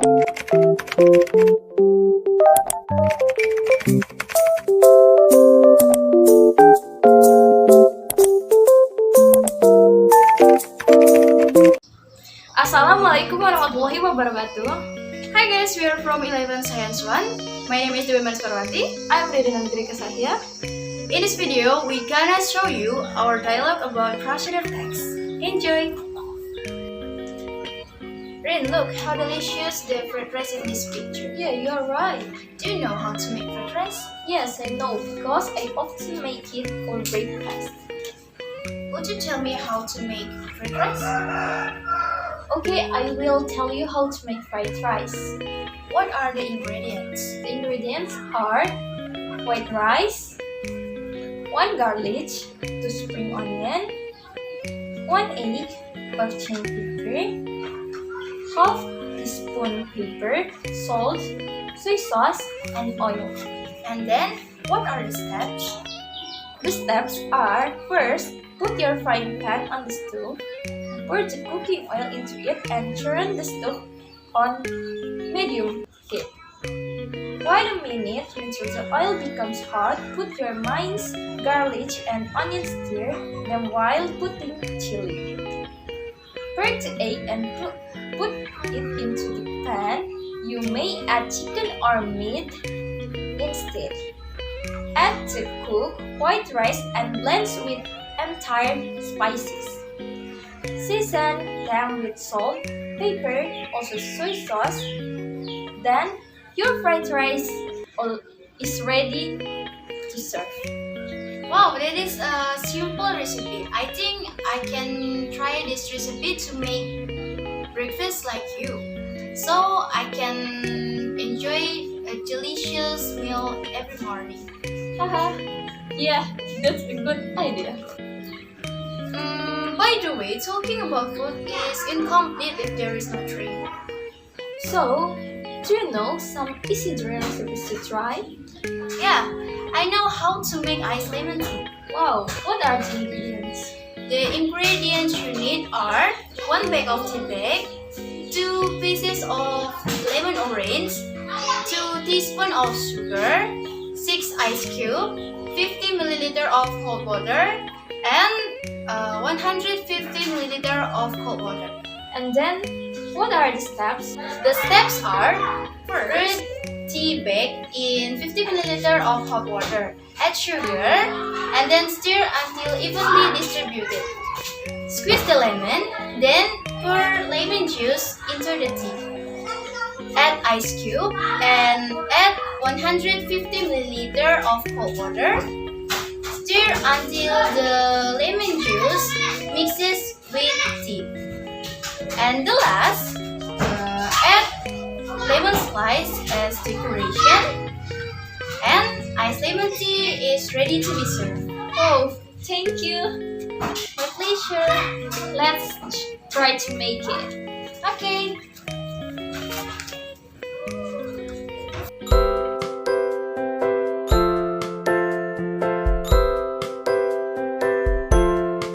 Assalamualaikum warahmatullahi wabarakatuh. Hi guys, we are from 11 Science 1. My name is Dewi Manisparwati. I'm Dede Nandri Kesatya. In this video, we gonna show you our dialogue about procedure text. Enjoy! Rin, look how delicious the fried rice in this picture. Yeah, you're right. Do you know how to make fried rice? Yes, I know because I often make it for breakfast. Would you tell me how to make fried rice? Okay, I will tell you how to make fried rice. What are the ingredients? The ingredients are white rice, 1 garlic, 2 spring onion, 1 egg, 5 chili pepper, half teaspoon pepper, salt, soy sauce, and oil. And then, what are the steps? The steps are: first, put your frying pan on the stove, pour the cooking oil into it, and turn the stove on medium heat. Wait a minute until the oil becomes hot. Put your minced garlic and onion, stir them while putting chili. Break the egg and put it into the pan. You may add chicken or meat instead. Add the cooked white rice and blend with entire spices. Season them with salt, pepper, also soy sauce. Then your fried rice is ready to serve. Wow, that is a simple recipe. I think I can try this recipe to make breakfast like you, so I can enjoy a delicious meal every morning. Haha, yeah, that's a good idea. By the way, talking about food is incomplete if there is no drink. So, do you know some easy drink recipes to try? Yeah, I know how to make iced lemon tea. Wow, what are the ingredients? The ingredients you need are 1 bag of tea bag, 2 pieces of lemon orange, 2 teaspoons of sugar, 6 ice cubes, 50 milliliter of cold water, and 150 milliliter of cold water. And then, what are the steps? The steps are: first, tea bag in 50 milliliter of hot water. Add sugar and then stir until evenly distributed. Squeeze the lemon, then pour lemon juice into the tea. Add ice cube and add 150 milliliter of cold water. Stir until the lemon juice mixes with tea. And the last, add lemon slice as decoration. And iced lemon tea is ready to be served. Oh, thank you. My pleasure. Let's try to make it. Okay.